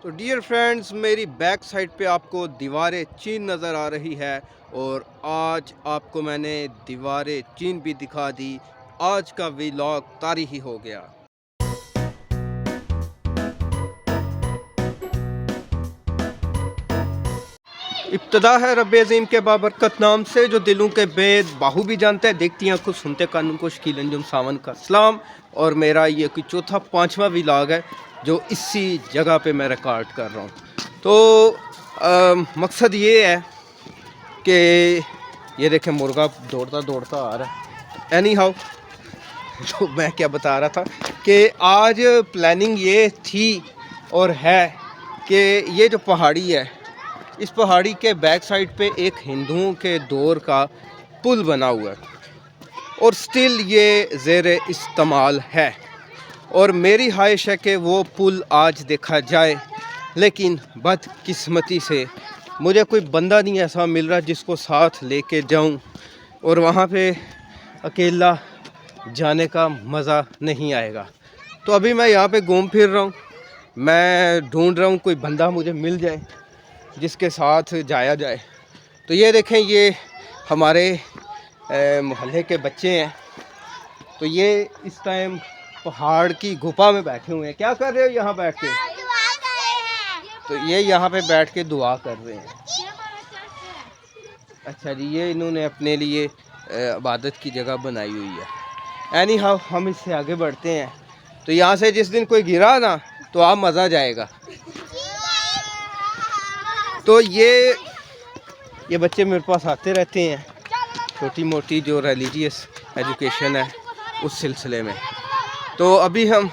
तो dear friends, मेरी back side पे आपको दीवारें चीन नज़र आ रही है और आज आपको मैंने दीवारें चीन भी दिखा दी। आज का व्लॉग तारीखी हो गया। इब्तदा है रब अज़ीम के बाबरकत नाम से, जो दिलों के बेद बाहू भी जानते हैं, देखती हैं कुछ सुनते कानून को शकील अंजुम सावन का सलाम। और मेरा ये कोई चौथा पांचवा व्लॉग है जो इसी जगह पे मैं रिकॉर्ड कर रहा हूँ। तो मकसद ये है कि ये देखें मुर्गा दौड़ता दौड़ता आ रहा है। एनी हाउ, तो मैं क्या बता रहा था कि आज प्लानिंग ये थी और है कि ये जो पहाड़ी है, इस पहाड़ी के बैक साइड पे एक हिंदुओं के दौर का पुल बना हुआ है और स्टिल ये ज़ेर इस्तेमाल है। और मेरी ख्वाहिश है कि वो पुल आज देखा जाए, लेकिन बदकिस्मती से मुझे कोई बंदा नहीं ऐसा मिल रहा जिसको साथ लेके जाऊं, और वहाँ पे अकेला जाने का मज़ा नहीं आएगा। तो अभी मैं यहाँ पे घूम फिर रहा हूँ, मैं ढूंढ रहा हूँ कोई बंदा मुझे मिल जाए जिसके साथ जाया जाए। तो ये देखें, ये हमारे मोहल्ले के बच्चे हैं। तो ये इस टाइम पहाड़ की गुफा में बैठे हुए हैं। क्या कर रहे हो यहाँ बैठ के? तो ये यहाँ पे बैठ के दुआ कर रहे हैं। अच्छा जी, ये इन्होंने अपने लिए इबादत की जगह बनाई हुई है। एनी हाउ, हम इससे आगे बढ़ते हैं। तो यहाँ से जिस दिन कोई गिरा ना तो आप मज़ा जाएगा। तो ये बच्चे मेरे पास आते रहते हैं, छोटी मोटी जो रिलीजियस एजुकेशन है उस सिलसिले में। तो अभी हम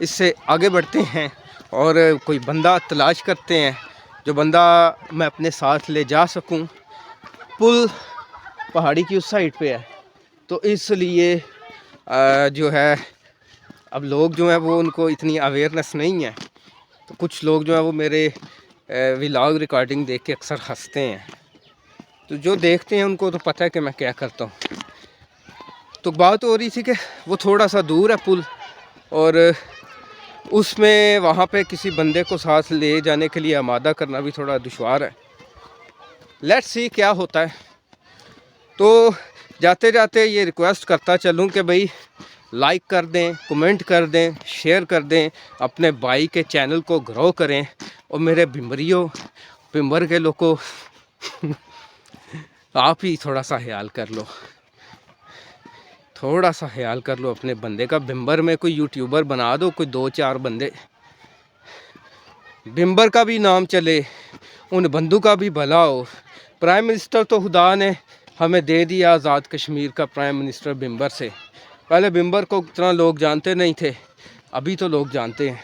इससे आगे बढ़ते हैं और कोई बंदा तलाश करते हैं, जो बंदा मैं अपने साथ ले जा सकूं। पुल पहाड़ी की उस साइड पे है, तो इसलिए जो है, अब लोग जो हैं वो उनको इतनी अवेयरनेस नहीं है। तो कुछ लोग जो हैं वो मेरे व्लॉग रिकॉर्डिंग देख के अक्सर हंसते हैं। तो जो देखते हैं उनको तो पता है कि मैं क्या करता हूँ। तो बात हो रही थी कि वो थोड़ा सा दूर है पुल, और उसमें वहाँ पे किसी बंदे को साथ ले जाने के लिए आमादा करना भी थोड़ा दुश्वार है। लेट्स सी क्या होता है। तो जाते जाते ये रिक्वेस्ट करता चलूँ कि भाई लाइक कर दें, कमेंट कर दें, शेयर कर दें, अपने भाई के चैनल को ग्रो करें। और मेरे बिम्बर के लोगों आप ही थोड़ा सा ख्याल कर लो, थोड़ा सा ख्याल कर लो अपने बंदे का। बिम्बर में कोई यूट्यूबर बना दो, कोई 2-4 बंदे, बिम्बर का भी नाम चले, उन बंदों का भी भला हो। प्राइम मिनिस्टर तो खुदा ने हमें दे दिया आज़ाद कश्मीर का, प्राइम मिनिस्टर बिम्बर से। पहले बिम्बर को इतना लोग जानते नहीं थे, अभी तो लोग जानते हैं।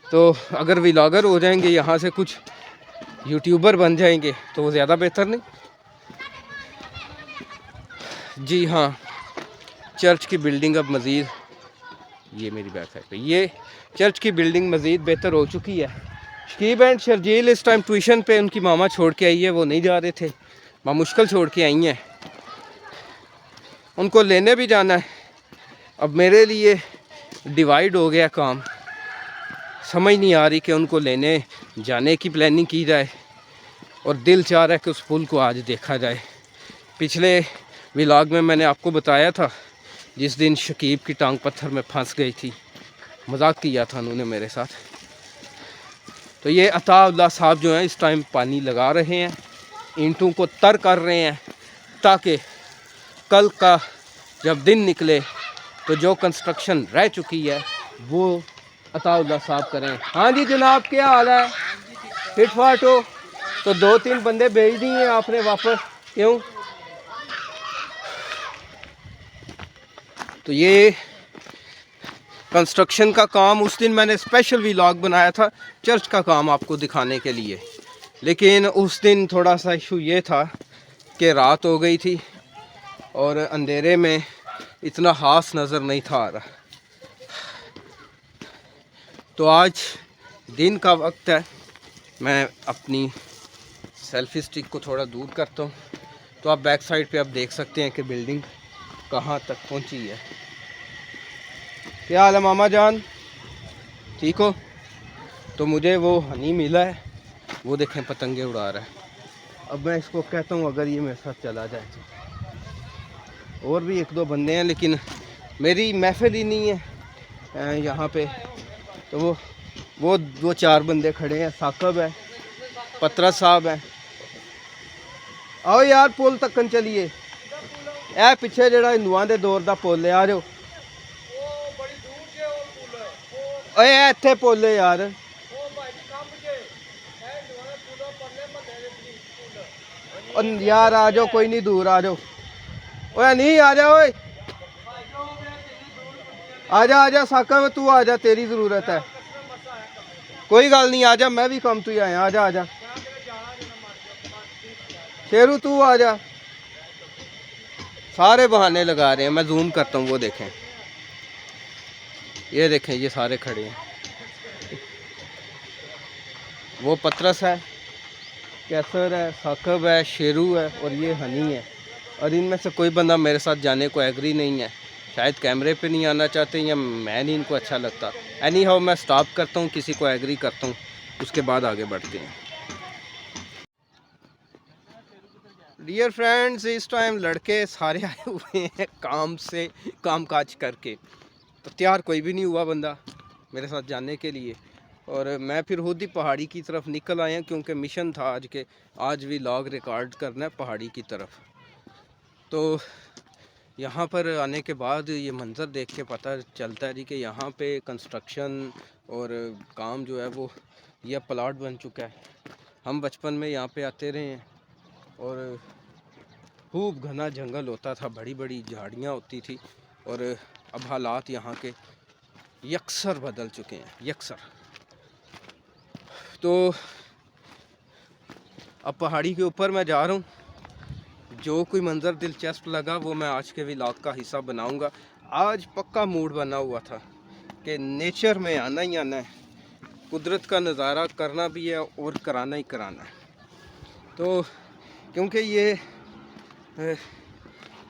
तो अगर व्लॉगर हो जाएंगे, यहाँ से कुछ यूट्यूबर बन जाएंगे तो वो ज़्यादा बेहतर नहीं? जी हाँ, चर्च की बिल्डिंग अब मज़ीद, ये मेरी बैक साइड पे, ये चर्च की बिल्डिंग मज़ीद बेहतर हो चुकी है। शकीब एंड शर्जील इस टाइम ट्यूशन पे उनकी मामा छोड़ के आई है, वो नहीं जा रहे थे, मुश्किल छोड़ के आई हैं। उनको लेने भी जाना है। अब मेरे लिए डिवाइड हो गया काम, समझ नहीं आ रही कि उनको लेने जाने की प्लानिंग की जाए, और दिल चाह रहा है कि उस पुल को आज देखा जाए। पिछले व्लॉग में मैंने आपको बताया था जिस दिन शकीब की टांग पत्थर में फंस गई थी, मजाक किया था उन्होंने मेरे साथ। तो ये अताउल्लाह साहब जो हैं इस टाइम पानी लगा रहे हैं, ईंटों को तर कर रहे हैं, ताकि कल का जब दिन निकले तो जो कंस्ट्रक्शन रह चुकी है वो अताउल्लाह साहब करें। हाँ जी जनाब, क्या हाल है? फिट फाट हो? तो 2-3 बंदे भेज दिए आपने वापस, क्यों? तो ये कंस्ट्रक्शन का काम, उस दिन मैंने स्पेशल व्लॉग बनाया था चर्च का काम आपको दिखाने के लिए, लेकिन उस दिन थोड़ा सा इशू ये था कि रात हो गई थी और अंधेरे में इतना खास नज़र नहीं था आ रहा। तो आज दिन का वक्त है, मैं अपनी सेल्फी स्टिक को थोड़ा दूर करता हूँ। तो आप बैक साइड पे आप देख सकते हैं कि बिल्डिंग कहाँ तक पहुँची है। क्या हाल है मामा जान, ठीक हो? तो मुझे वो हनी मिला है, वो देखें पतंगे उड़ा रहा है। अब मैं इसको कहता हूँ अगर ये मेरे साथ चला जाए तो। और भी एक दो बंदे हैं लेकिन मेरी महफिल ही नहीं है यहाँ पे। तो वो चार बंदे खड़े हैं, साकब है, पतरा साहब है। आओ यार पुल तकन चलिए, ए पिछे जड़ा हिंदुआं दे दौर दा पुल है, आ जाओ। ओए इत्थे पुल है यार, यार आ जाओ, कोई नहीं दूर आ जाओ। ओए नहीं आ जाओ, ओए आजा साकब तू आजा, तेरी ज़रूरत है। कोई गल नहीं, आजा, मैं भी कम तू ही आया, आजा आजा शेरू तू आजा। सारे बहाने लगा रहे हैं, मैं जूम करता हूँ, वो देखें, ये देखें, ये सारे खड़े हैं। वो पतरस है, कैसर है, साकब है, शेरू है और ये हनी है। और इनमें से कोई बंदा मेरे साथ जाने को एग्री नहीं है, शायद कैमरे पे नहीं आना चाहते या मैं नहीं इनको अच्छा लगता। एनी हाउ मैं स्टॉप करता हूँ, किसी को एग्री करता हूँ, उसके बाद आगे बढ़ते हैं। डियर फ्रेंड्स, इस टाइम लड़के सारे आए हुए हैं काम से, काम काज करके, तो तैयार कोई भी नहीं हुआ बंदा मेरे साथ जाने के लिए। और मैं फिर खुद ही पहाड़ी की तरफ निकल आया क्योंकि मिशन था आज भी लॉग रिकॉर्ड करना है पहाड़ी की तरफ। तो यहाँ पर आने के बाद ये मंज़र देख के पता चलता है जी कि यहाँ पे कंस्ट्रक्शन और काम जो है वो, यह प्लाट बन चुका है। हम बचपन में यहाँ पे आते रहे हैं और खूब घना जंगल होता था, बड़ी बड़ी झाड़ियाँ होती थी। और अब हालात यहाँ के यकसर बदल चुके हैं, यकसर। तो अब पहाड़ी के ऊपर मैं जा रहा हूँ, जो कोई मंज़र दिलचस्प लगा वो मैं आज के व्लॉग का हिस्सा बनाऊंगा। आज पक्का मूड बना हुआ था कि नेचर में आना ही आना है, कुदरत का नज़ारा करना भी है और कराना ही कराना है। तो क्योंकि ये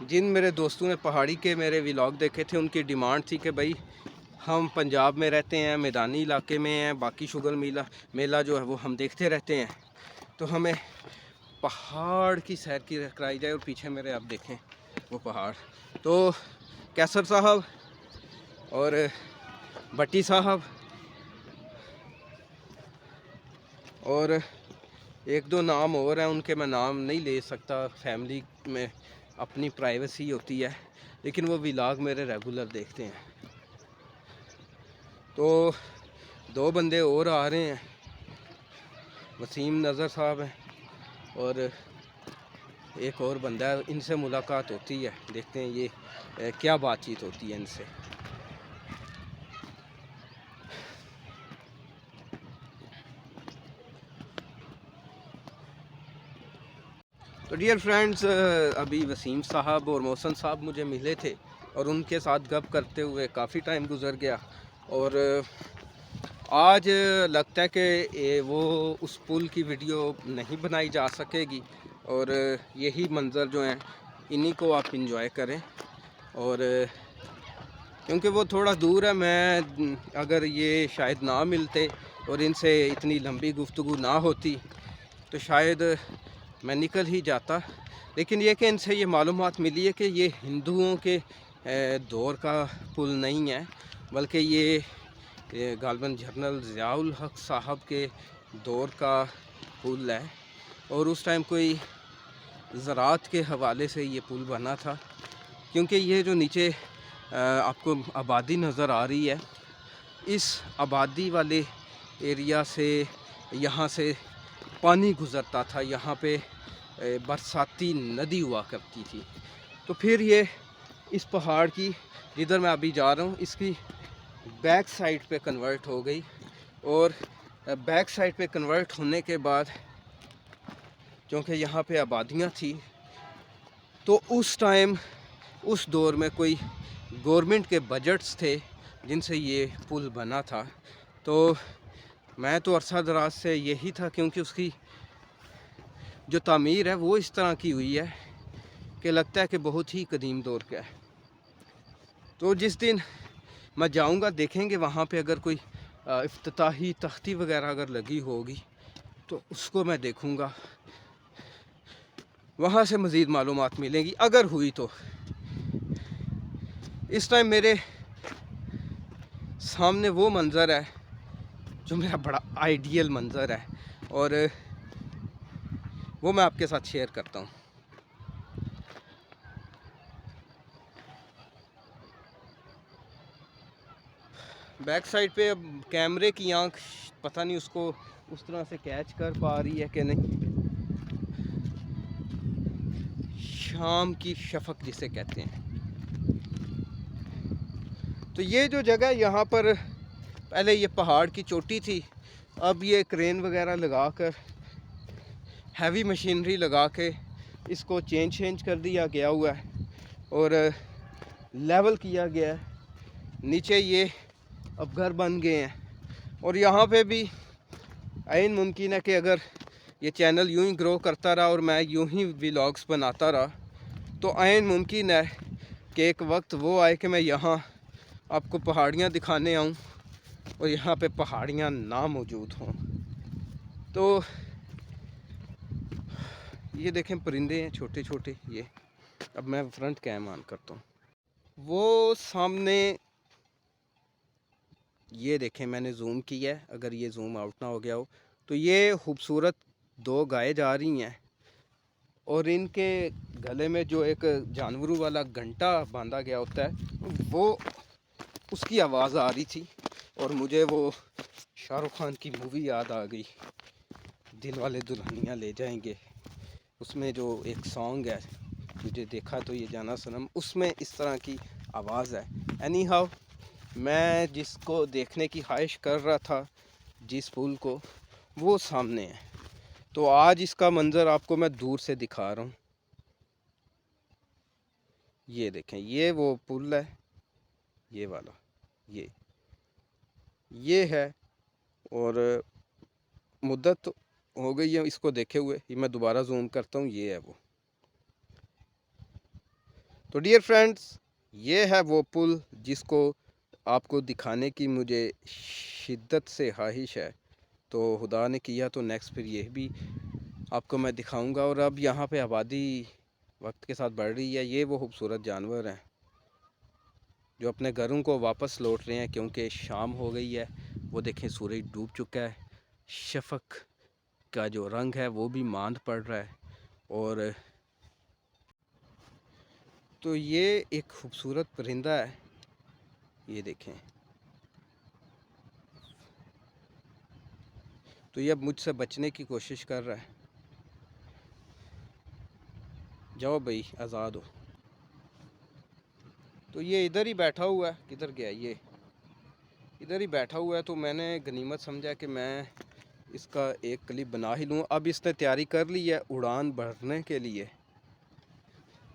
जिन मेरे दोस्तों ने पहाड़ी के मेरे व्लॉग देखे थे, उनकी डिमांड थी कि भाई हम पंजाब में रहते हैं, मैदानी इलाके में हैं, बाकी शुगर मेला जो है वो हम देखते रहते हैं, तो हमें पहाड़ की सैर की कराई जाए। और पीछे मेरे आप देखें वो पहाड़। तो कैसर साहब और भट्टी साहब और एक दो नाम और हैं, उनके मैं नाम नहीं ले सकता, फैमिली में अपनी प्राइवेसी होती है, लेकिन वो व्लॉग मेरे रेगुलर देखते हैं। तो दो बंदे और आ रहे हैं, वसीम नज़र साहब हैं और एक और बंदा है, इनसे मुलाकात होती है, देखते हैं ये क्या बातचीत होती है इनसे। तो डियर फ्रेंड्स, अभी वसीम साहब और मोहसन साहब मुझे मिले थे और उनके साथ गप करते हुए काफ़ी टाइम गुजर गया। और आज लगता है कि वो उस पुल की वीडियो नहीं बनाई जा सकेगी और यही मंज़र जो हैं इन्हीं को आप इंजॉय करें। और क्योंकि वो थोड़ा दूर है, मैं अगर ये शायद ना मिलते और इनसे इतनी लंबी गुफ्तगू ना होती तो शायद मैं निकल ही जाता। लेकिन ये कि इनसे ये मालूमात मिली है कि ये हिंदुओं के दौर का पुल नहीं है, बल्कि ये गालिबन जनरल ज़ियाउल हक साहब के दौर का पुल है। और उस टाइम कोई ज़राअत के हवाले से ये पुल बना था, क्योंकि ये जो नीचे आपको आबादी नज़र आ रही है, इस आबादी वाले एरिया से यहाँ से पानी गुज़रता था, यहाँ पे बरसाती नदी हुआ करती थी। तो फिर ये इस पहाड़ की, जिधर मैं अभी जा रहा हूँ, इसकी बैक साइड पे कन्वर्ट हो गई। और बैक साइड पे कन्वर्ट होने के बाद क्योंकि यहाँ पे आबादियाँ थी, तो उस टाइम उस दौर में कोई गवर्नमेंट के बजट्स थे जिनसे ये पुल बना था। तो मैं तो अरसा दराज से यही था, क्योंकि उसकी जो तामीर है वो इस तरह की हुई है कि लगता है कि बहुत ही कदीम दौर का है। तो जिस दिन मैं जाऊंगा देखेंगे वहाँ पे अगर कोई इफ्तिताही तख्ती वगैरह अगर लगी होगी तो उसको मैं देखूँगा, वहाँ से मज़ीद मालूमात मिलेंगी अगर हुई तो। इस टाइम मेरे सामने वो मंज़र है जो मेरा बड़ा आइडियल मंज़र है और वो मैं आपके साथ शेयर करता हूँ। बैक साइड पे अब कैमरे की आंख पता नहीं उसको उस तरह से कैच कर पा रही है कि नहीं। शाम की शफक जिसे कहते हैं। तो ये जो जगह यहाँ पर पहले ये पहाड़ की चोटी थी, अब ये क्रेन वगैरह लगा कर हैवी मशीनरी लगा के इसको चेंज कर दिया गया हुआ है और लेवल किया गया है। नीचे ये अब घर बन गए हैं और यहाँ पे भी आइन मुमकिन है कि अगर ये चैनल यूं ही ग्रो करता रहा और मैं यूं ही व्लॉग्स बनाता रहा तो आइन मुमकिन है कि एक वक्त वो आए कि मैं यहाँ आपको पहाड़ियाँ दिखाने आऊँ और यहाँ पे पहाड़ियाँ ना मौजूद हों। तो ये देखें परिंदे हैं छोटे छोटे। ये अब मैं फ्रंट कैम ऑन करता हूँ। वो सामने ये देखें, मैंने जूम किया है, अगर ये जूम आउट ना हो गया हो तो ये खूबसूरत दो गायें जा रही हैं और इनके गले में जो एक जानवरों वाला घंटा बांधा गया होता है वो उसकी आवाज़ आ रही थी और मुझे वो शाहरुख खान की मूवी याद आ गई, दिल वाले दुल्हनिया ले जाएंगे। उसमें जो एक सॉन्ग है मुझे देखा तो ये जाना सनम, उसमें इस तरह की आवाज़ है। एनी हाउ मैं जिसको देखने की ख्वाहिश कर रहा था, जिस पुल को, वो सामने है। तो आज इसका मंज़र आपको मैं दूर से दिखा रहा हूँ। ये देखें, ये वो पुल है, ये वाला ये है और मुद्दत हो गई है इसको देखे हुए। ये मैं दोबारा जूम करता हूँ, ये है वो। तो डियर फ्रेंड्स, ये है वो पुल जिसको आपको दिखाने की मुझे शिद्दत से ख्वाहिश है। तो खुदा ने किया तो नेक्स्ट फिर ये भी आपको मैं दिखाऊंगा। और अब यहाँ पे आबादी वक्त के साथ बढ़ रही है। ये वो खूबसूरत जानवर हैं जो अपने घरों को वापस लौट रहे हैं क्योंकि शाम हो गई है। वो देखें सूरज डूब चुका है, शफक का जो रंग है वो भी मांद पड़ रहा है। और तो ये एक खूबसूरत परिंदा है, ये देखें। तो ये अब मुझसे बचने की कोशिश कर रहा है। जाओ भाई, आज़ाद हो। तो ये इधर ही बैठा हुआ है, किधर गया ये, इधर ही बैठा हुआ है। तो मैंने गनीमत समझा कि मैं इसका एक क्लिप बना ही लूँ। अब इसने तैयारी कर ली है उड़ान भरने के लिए।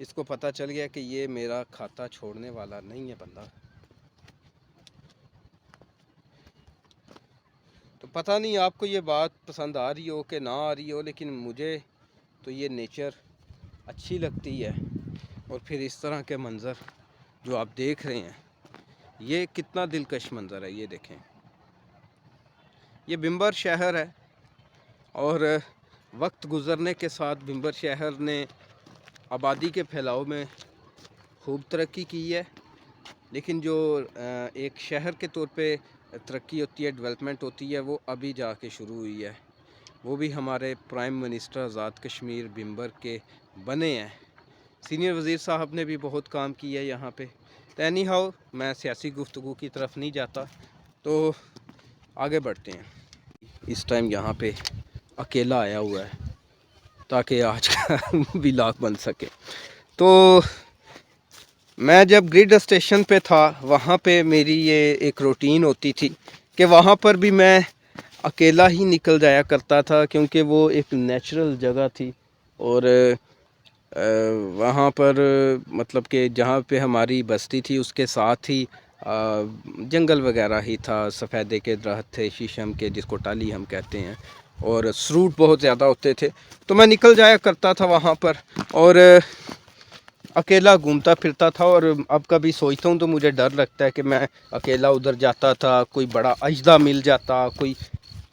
इसको पता चल गया कि ये मेरा खाता छोड़ने वाला नहीं है बंदा। तो पता नहीं आपको ये बात पसंद आ रही हो कि ना आ रही हो, लेकिन मुझे तो ये नेचर अच्छी लगती है। और फिर इस तरह के मंज़र जो आप देख रहे हैं, ये कितना दिलकश मंज़र है। ये देखें, ये बिम्बर शहर है और वक्त गुज़रने के साथ बिम्बर शहर ने आबादी के फैलाव में खूब तरक्की की है। लेकिन जो एक शहर के तौर पे तरक्की होती है, डेवलपमेंट होती है, वो अभी जाके शुरू हुई है। वो भी हमारे प्राइम मिनिस्टर आज़ाद कश्मीर बिम्बर के बने हैं। सीनियर वज़ीर साहब ने भी बहुत काम किया है यहाँ पे। तो एनी हाउ मैं सियासी गुफ्तगू की तरफ नहीं जाता, तो आगे बढ़ते हैं। इस टाइम यहाँ पे अकेला आया हुआ है ताकि आज का व्लॉग बन सके। तो मैं जब ग्रिड स्टेशन पे था वहाँ पे मेरी ये एक रूटीन होती थी कि वहाँ पर भी मैं अकेला ही निकल जाया करता था, क्योंकि वो एक नेचुरल जगह थी। और वहाँ पर मतलब कि जहाँ पे हमारी बस्ती थी उसके साथ ही जंगल वगैरह ही था। सफ़ेदे के दरख्त थे, शीशम के, जिसको टाली हम कहते हैं, और सरूट बहुत ज़्यादा होते थे। तो मैं निकल जाया करता था वहाँ पर। और अकेला घूमता फिरता था, और अब कभी सोचता हूँ तो मुझे डर लगता है कि मैं अकेला उधर जाता था, कोई बड़ा अजदा मिल जाता, कोई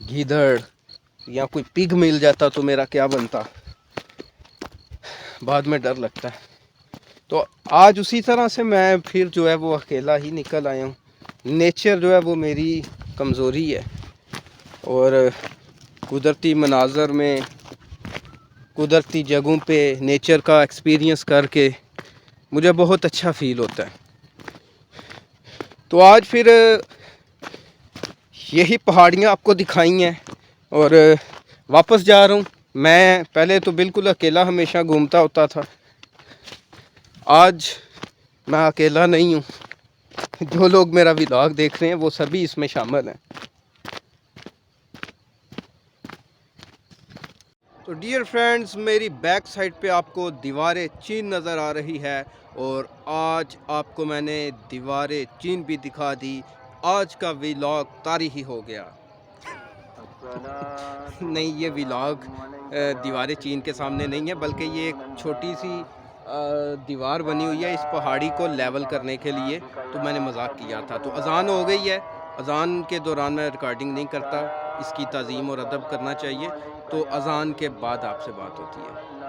गीदड़ या कोई पिग मिल जाता तो मेरा क्या बनता। बाद में डर लगता है। तो आज उसी तरह से मैं फिर जो है वो अकेला ही निकल आया हूँ। नेचर जो है वो मेरी कमज़ोरी है, और कुदरती मनाज़र में, कुदरती जगहों पे नेचर का एक्सपीरियंस करके मुझे बहुत अच्छा फ़ील होता है। तो आज फिर यही पहाड़ियाँ आपको दिखाई हैं और वापस जा रहा हूँ। मैं पहले तो बिल्कुल अकेला हमेशा घूमता होता था, आज मैं अकेला नहीं हूँ। जो लोग मेरा व्लॉग देख रहे हैं वो सभी इसमें शामिल हैं। तो डियर फ्रेंड्स, मेरी बैक साइड पे आपको दीवारें चीन नज़र आ रही है, और आज आपको मैंने दीवारें चीन भी दिखा दी। आज का व्लॉग तारीखी हो गया। नहीं, ये व्लॉग दीवारें चीन के सामने नहीं है, बल्कि ये एक छोटी सी दीवार बनी हुई है इस पहाड़ी को लेवल करने के लिए। तो मैंने मजाक किया था। तो अज़ान हो गई है, अज़ान के दौरान मैं रिकॉर्डिंग नहीं करता, इसकी ताज़ीम और अदब करना चाहिए। तो अज़ान के बाद आपसे बात होती है।